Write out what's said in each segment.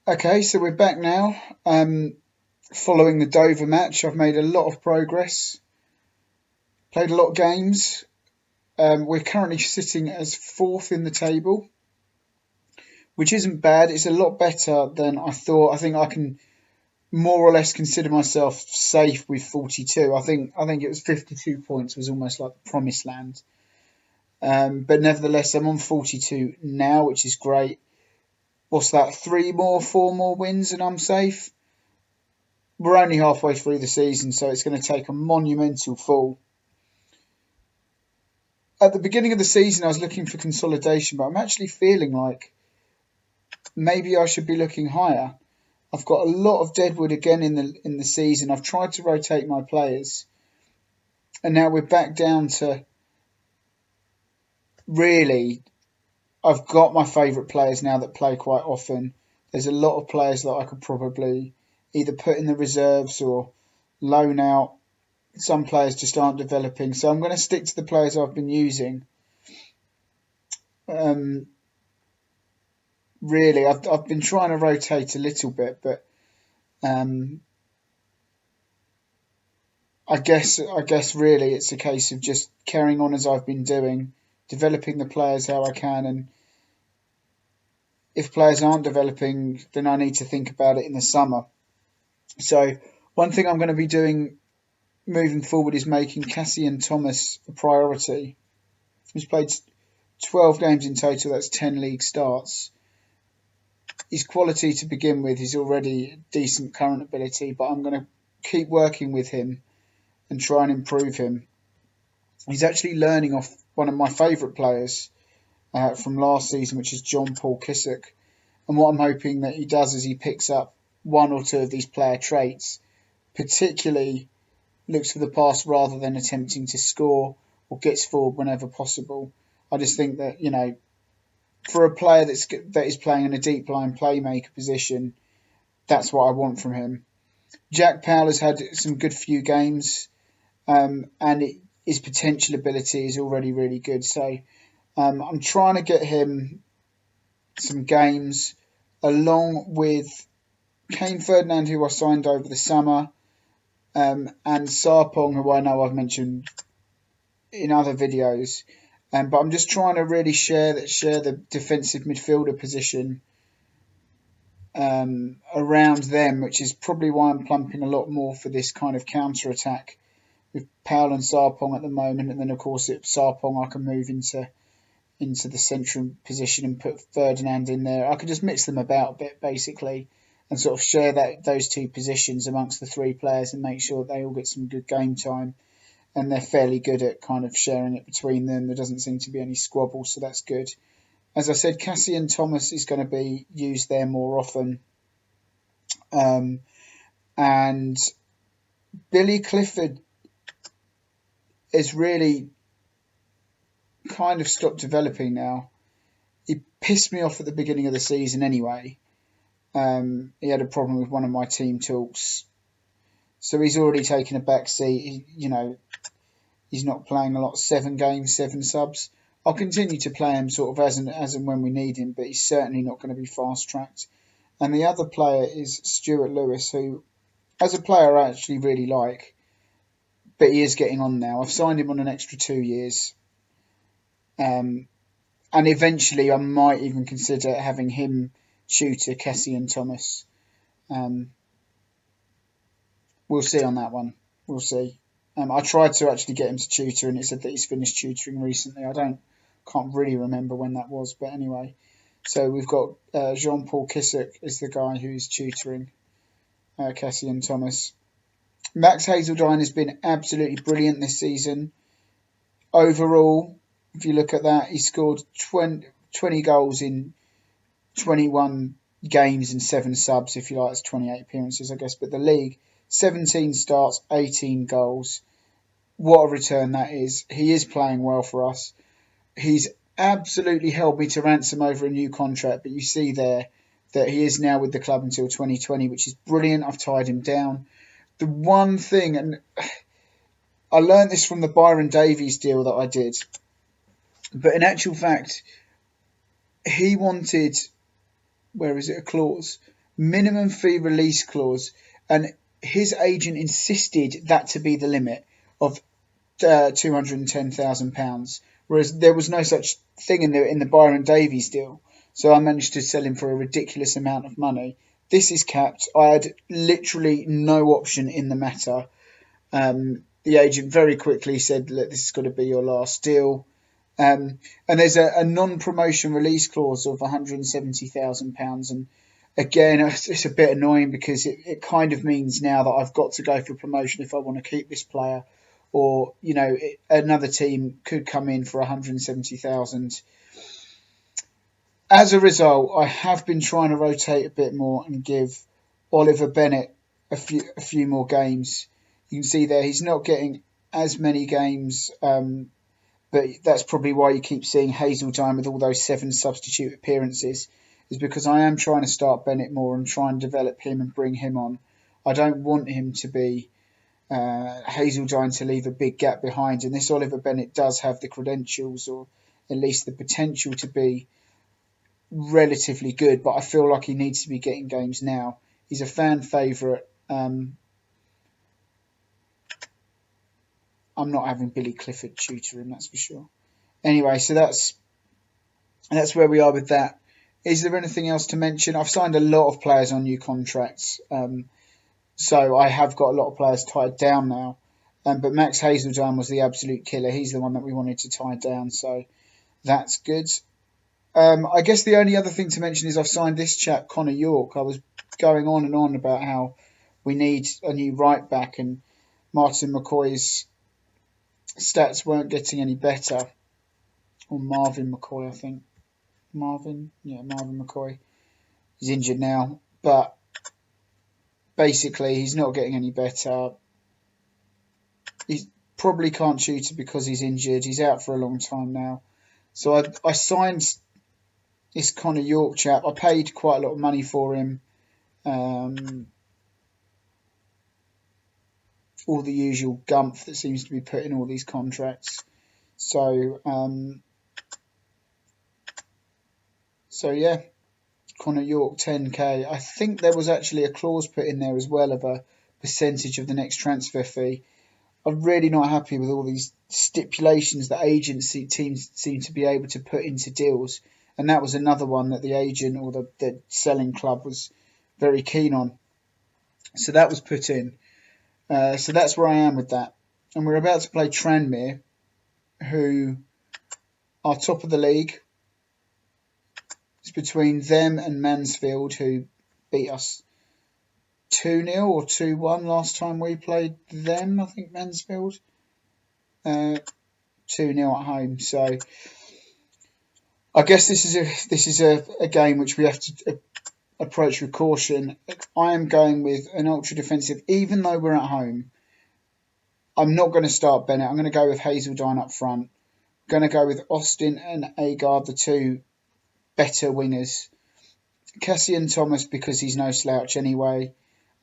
Okay, so we're back now. Following the Dover match, I've made a lot of progress, played a lot of games. We're currently sitting as fourth in the table, which isn't bad. It's a lot better than I thought. I think I can more or less consider myself safe with 42. I think it was 52 points was almost like the promised land. But nevertheless, I'm on 42 now, which is great. What's that? Four more wins, and I'm safe. We're only halfway through the season, so it's going to take a monumental fall. At the beginning of the season, I was looking for consolidation, but I'm actually feeling like maybe I should be looking higher. I've got a lot of deadwood again in the season. I've tried to rotate my players, and now we're back down to really. I've got my favourite players now that play quite often. There's a lot of players that I could probably either put in the reserves or loan out. Some players just aren't developing, so I'm going to stick to the players I've been using. Um, really, I've been trying to rotate a little bit, but um, I guess really it's a case of just carrying on as I've been doing, developing the players how I can, and if players aren't developing, then I need to think about it in the summer. So one thing I'm going to be doing moving forward is making Cassian Thomas a priority. He's played 12 games in total. That's 10 league starts. His quality to begin with is already decent current ability, but I'm going to keep working with him and try and improve him. He's actually learning off one of my favourite players from last season, which is John Paul Kissick. And what I'm hoping that he does is he picks up one or two of these player traits, particularly looks for the pass rather than attempting to score or gets forward whenever possible. I just think that, for a player that is playing in a deep line playmaker position, that's what I want from him. Jack Powell has had some good few games, his potential ability is already really good. So I'm trying to get him some games along with Kane Ferdinand, who I signed over the summer, and Sarpong, who I know I've mentioned in other videos. But I'm just trying to really share the defensive midfielder position around them, which is probably why I'm plumping a lot more for this kind of counter attack with Powell and Sarpong at the moment, and then of course if Sarpong I can move into the central position and put Ferdinand in there. I could just mix them about a bit basically, and sort of share those two positions amongst the three players and make sure that they all get some good game time. And they're fairly good at kind of sharing it between them. There doesn't seem to be any squabble, so that's good. As I said, Cassian Thomas is going to be used there more often. And Billy Clifford is really kind of stopped developing now. He pissed me off at the beginning of the season anyway. He had a problem with one of my team talks. So he's already taken a back seat. He's not playing a lot. 7 games, 7 subs. I'll continue to play him sort of as and when we need him, but he's certainly not going to be fast tracked. And the other player is Stuart Lewis, who, as a player, I actually really like, but he is getting on now. I've signed him on an extra 2 years, and eventually I might even consider having him tutor Cassian Thomas. We'll see on that one. We'll see. I tried to actually get him to tutor, and it said that he's finished tutoring recently. Can't really remember when that was, but anyway. So we've got Jean-Paul Kissick is the guy who's tutoring Cassian Thomas. Max Hazeldine has been absolutely brilliant this season. Overall, if you look at that, he scored 20 goals in 21 games and 7 subs, if you like. It's 28 appearances, I guess. But the league, 17 starts, 18 goals. What a return that is. He is playing well for us. He's absolutely held me to ransom over a new contract, but you see there that he is now with the club until 2020, which is brilliant. I've tied him down. The one thing, and I learned this from the Byron Davies deal that I did, but in actual fact, he wanted, where is it, a clause, minimum fee release clause, and his agent insisted that to be the limit of £210,000, whereas there was no such thing in the Byron Davies deal. So I managed to sell him for a ridiculous amount of money. This is capped. I had literally no option in the matter. The agent very quickly said, "Look, this has got to be your last deal." And there's a non-promotion release clause of £170,000, and again, it's a bit annoying because it kind of means now that I've got to go for promotion if I want to keep this player, or another team could come in for 170,000. As a result, I have been trying to rotate a bit more and give Oliver Bennett a few more games. You can see there he's not getting as many games, but that's probably why you keep seeing Hazeldine with all those 7 substitute appearances, is because I am trying to start Bennett more and try and develop him and bring him on. I don't want him to be Hazeldine to leave a big gap behind, and this Oliver Bennett does have the credentials, or at least the potential to be relatively good, but I feel like he needs to be getting games now. He's a fan favourite. I'm not having Billy Clifford tutor him, that's for sure. Anyway, so that's where we are with that. Is there anything else to mention? I've signed a lot of players on new contracts, so I have got a lot of players tied down now. But Max Hazeldine was the absolute killer. He's the one that we wanted to tie down, so that's good. I guess the only other thing to mention is I've signed this chap, Connor York. I was going on and on about how we need a new right back, and Martin McCoy's stats weren't getting any better. Or Marvin McCoy, I think. Marvin McCoy. He's injured now, but basically he's not getting any better. He probably can't tutor because he's injured. He's out for a long time now. So I signed this Connor York chap. I paid quite a lot of money for him. All the usual gumph that seems to be put in all these contracts. So yeah, Connor York, 10k. I think there was actually a clause put in there as well of a percentage of the next transfer fee. I'm really not happy with all these stipulations that agency teams seem to be able to put into deals. And that was another one that the agent or the selling club was very keen on. So that was put in. So that's where I am with that. And we're about to play Tranmere, who are top of the league. It's between them and Mansfield, who beat us 2-0 or 2-1 last time we played them, I think, Mansfield. 2-0 at home. So I guess this is a game which we have to approach with caution. I am going with an ultra defensive, even though we're at home. I'm not going to start Bennett. I'm going to go with Hazeldine up front. I'm going to go with Austin and Agard, the two better wingers. Cassian Thomas, because he's no slouch anyway.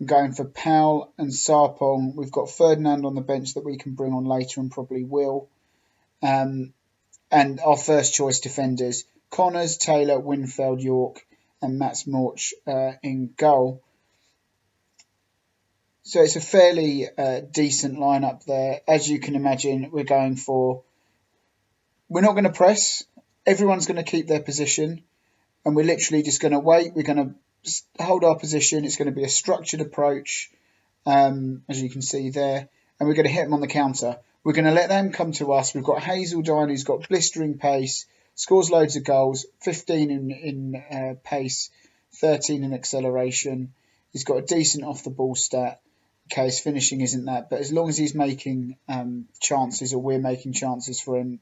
I'm going for Powell and Sarpong. We've got Ferdinand on the bench that we can bring on later and probably will. And our first choice defenders, Connors, Taylor, Winfeld, York and Mats Morch in goal. So it's a fairly decent lineup there. As you can imagine, we're not going to press. Everyone's going to keep their position. And we're literally just going to wait. We're going to hold our position. It's going to be a structured approach, as you can see there. And we're going to hit them on the counter. We're going to let them come to us. We've got Hazeldine, who's got blistering pace, scores loads of goals, 15 in pace, 13 in acceleration. He's got a decent off-the-ball stat. Okay, his finishing isn't that. But as long as he's making chances, or we're making chances for him,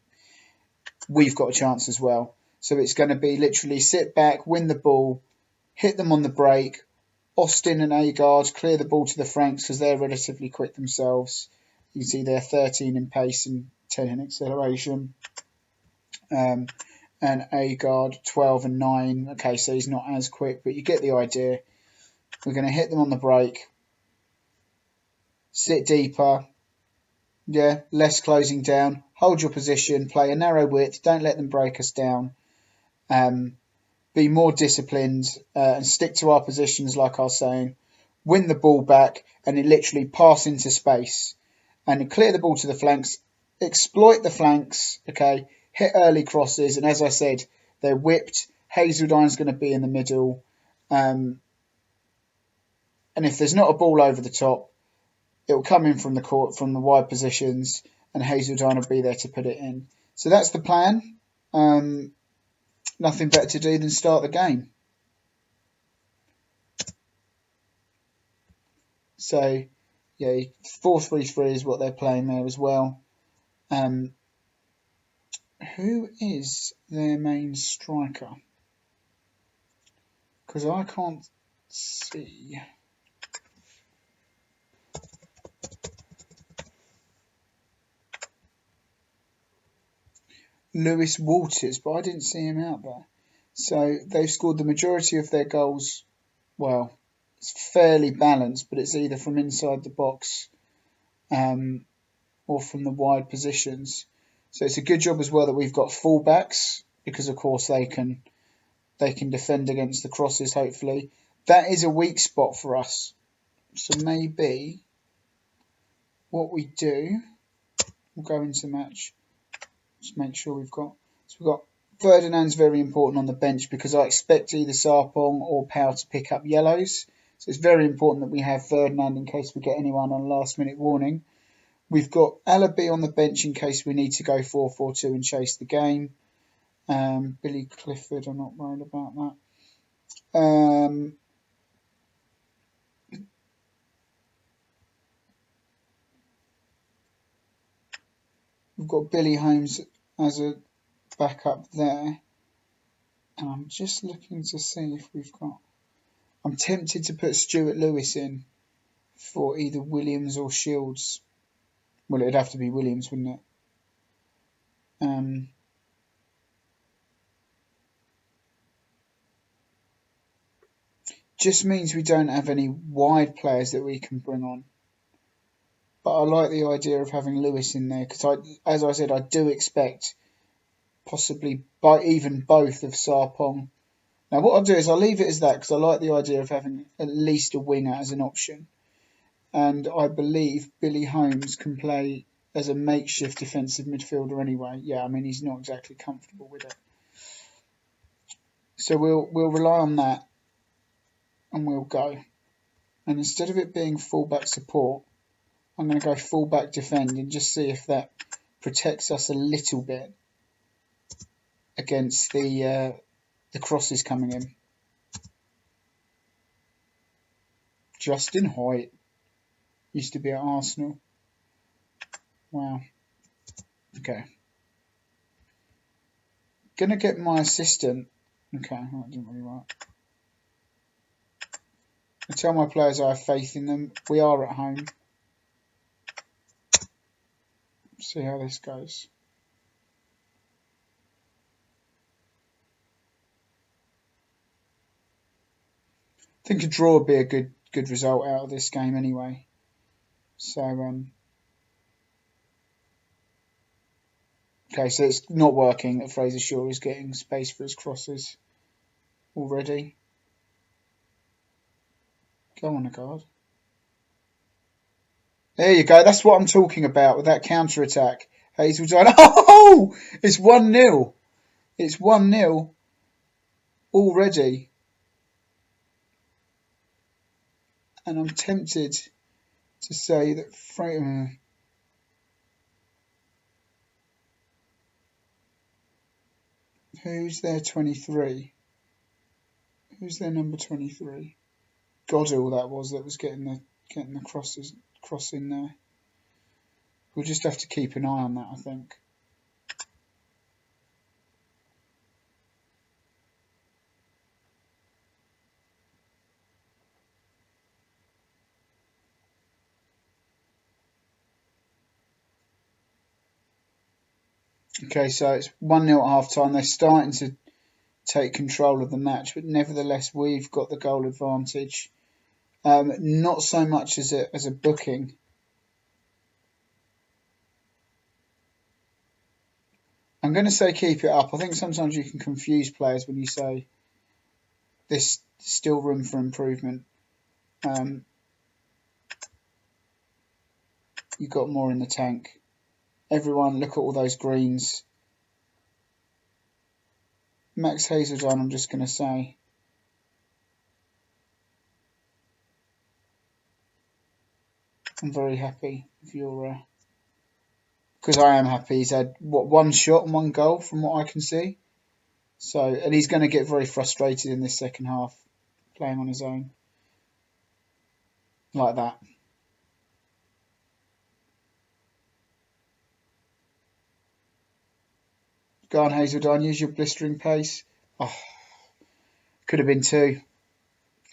we've got a chance as well. So it's going to be literally sit back, win the ball, hit them on the break. Austin and Agard clear the ball to the Franks because they're relatively quick themselves. You can see they're 13 in pace and 10 in acceleration. And Agard 12 and 9. Okay, so he's not as quick, but you get the idea. We're going to hit them on the break. Sit deeper. Yeah, less closing down. Hold your position. Play a narrow width. Don't let them break us down. be more disciplined and stick to our positions, like I was saying, win the ball back and literally pass into space and clear the ball to the flanks, exploit the flanks, okay, hit early crosses. And as I said, they're whipped. Hazeldine's going to be in the middle. And if there's not a ball over the top, it will come in from the court, from the wide positions, and Hazeldine will be there to put it in. So that's the plan. Nothing better to do than start the game. So, yeah, 4-3-3 is what they're playing there as well. Who is their main striker? Because I can't see. Lewis Walters, but I didn't see him out there. So they've scored the majority of their goals. Well, it's fairly balanced, but it's either from inside the box or from the wide positions. So it's a good job as well that we've got fullbacks, because of course they can defend against the crosses, hopefully. That is a weak spot for us. So maybe what we do, we'll go into match. Just make sure we've got Ferdinand's very important on the bench, because I expect either Sarpong or Powell to pick up yellows. So it's very important that we have Ferdinand in case we get anyone on last minute warning. We've got Alabi on the bench in case we need to go 4-4-2 and chase the game. Billy Clifford, I'm not worried about that. We've got Billy Holmes as a backup there. And I'm just looking to see if we've got... I'm tempted to put Stuart Lewis in for either Williams or Shields. Well, it'd have to be Williams, wouldn't it? Just means we don't have any wide players that we can bring on. But I like the idea of having Lewis in there, because, as I said, I do expect possibly even both of Sarpong. Now, what I'll do is I'll leave it as that, because I like the idea of having at least a winger as an option. And I believe Billy Holmes can play as a makeshift defensive midfielder anyway. Yeah, I mean, he's not exactly comfortable with it. So we'll rely on that, and we'll go. And instead of it being fullback support, I'm going to go fullback defend and just see if that protects us a little bit against the crosses coming in. Justin Hoyt used to be at Arsenal. Wow. Okay. Gonna get my assistant. Okay, that didn't really work. I tell my players I have faith in them. We are at home. See how this goes. I think a draw would be a good result out of this game anyway. So okay, so it's not working that Fraser Shaw is getting space for his crosses already. Go on, Agard. There you go. That's what I'm talking about with that counter attack. Hazeldine. Oh, it's 1-0. It's 1-0 already. And I'm tempted to say that who's their 23? Who's their number 23? Goddell that was getting the cross in there. We'll just have to keep an eye on that, I think. Okay, so it's 1-0 at half time. They're starting to take control of the match, but nevertheless we've got the goal advantage. Not so much as a booking. I'm going to say keep it up. I think sometimes you can confuse players when you say there's still room for improvement. You've got more in the tank. Everyone, look at all those greens. Max Hazeldine, I'm just going to say. I'm very happy with your... because I am happy. He's had, what, 1 shot and 1 goal from what I can see. So, and he's going to get very frustrated in this second half, playing on his own. Like that. Go on, Hazeldine, use your blistering pace. Oh, could have been 2.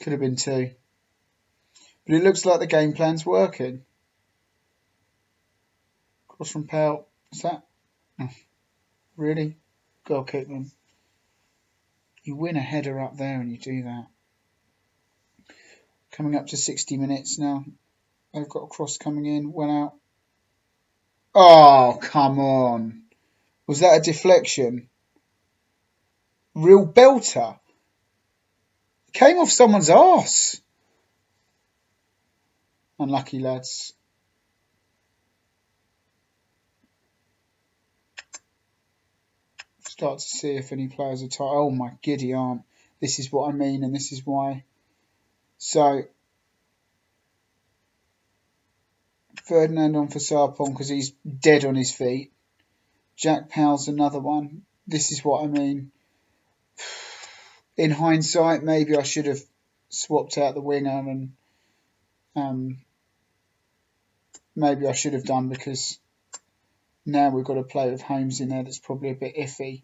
Could have been 2. But it looks like the game plan's working. Cross from Powell. Is that? Oh, really? Goal kick them. You win a header up there and you do that. Coming up to 60 minutes now. They've got a cross coming in. Went out. Oh, come on. Was that a deflection? Real belter. Came off someone's arse. Unlucky lads. Start to see if any players are tired. Oh my giddy aunt. This is what I mean and this is why. So, Ferdinand on for Sarpong because he's dead on his feet. Jack Powell's another one. This is what I mean. In hindsight, maybe I should have swapped out the winger and maybe I should have done because now we've got to play with Holmes in there that's probably a bit iffy.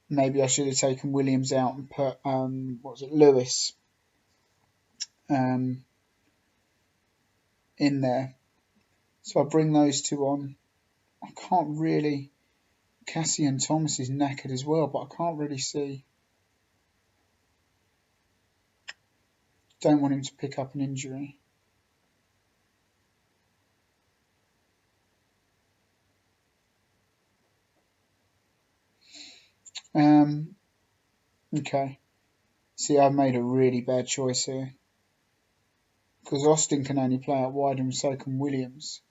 Maybe I should have taken Williams out and put, Lewis in there. So I bring those 2 on. I can't really... Cassian Thomas is knackered as well, but I can't really see... Don't want him to pick up an injury. Okay. See, I've made a really bad choice here. Because Austin can only play out wide and so can Williams.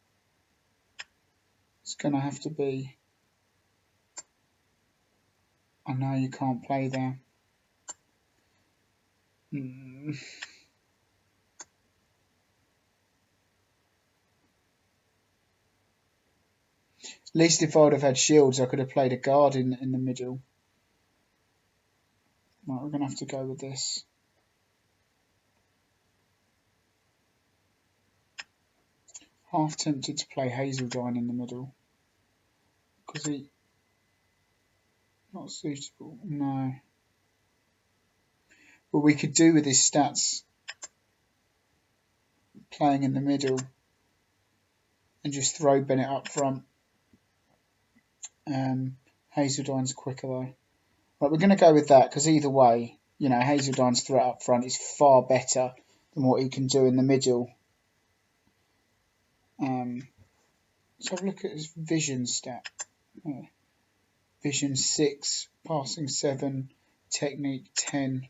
It's going to have to be... I know you can't play there. At least if I would have had Shields, I could have played a guard in the middle. Right, we're going to have to go with this. Half tempted to play Hazeldine in the middle. Because he... Not suitable, no. But we could do with his stats playing in the middle and just throw Bennett up front. Hazeldine's quicker though. Right, we're going to go with that because either way, you know, Hazeldine's threat up front is far better than what he can do in the middle. Let's have a look at his vision stat. Vision 6, passing 7, technique 10.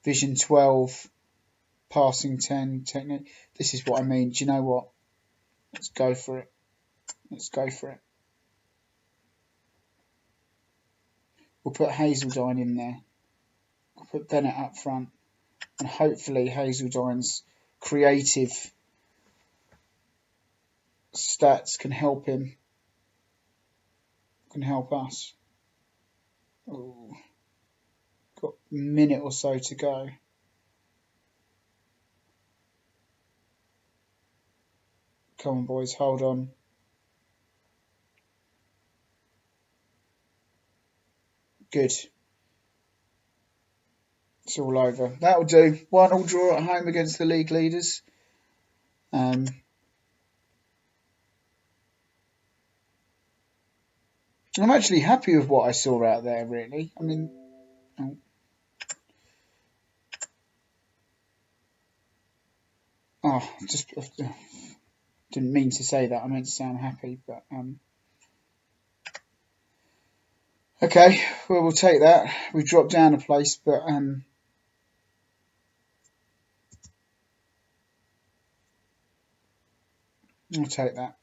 Vision 12, passing 10, technique. This is what I mean. Do you know what? Let's go for it. Let's go for it. We'll put Hazeldine in there. We'll put Bennett up front. And hopefully Hazeldine's creative stats can help him. Can help us. Ooh. Got a minute or so to go. Come on, boys, hold on. Good. It's all over. That'll do. 1-1 draw at home against the league leaders. I'm actually happy with what I saw out there, really. I mean... just didn't mean to say that. I meant to say I'm happy, but Okay, well, we'll take that. We dropped down a place, but we'll take that.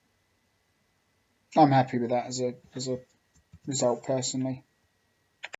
I'm happy with that as a result personally.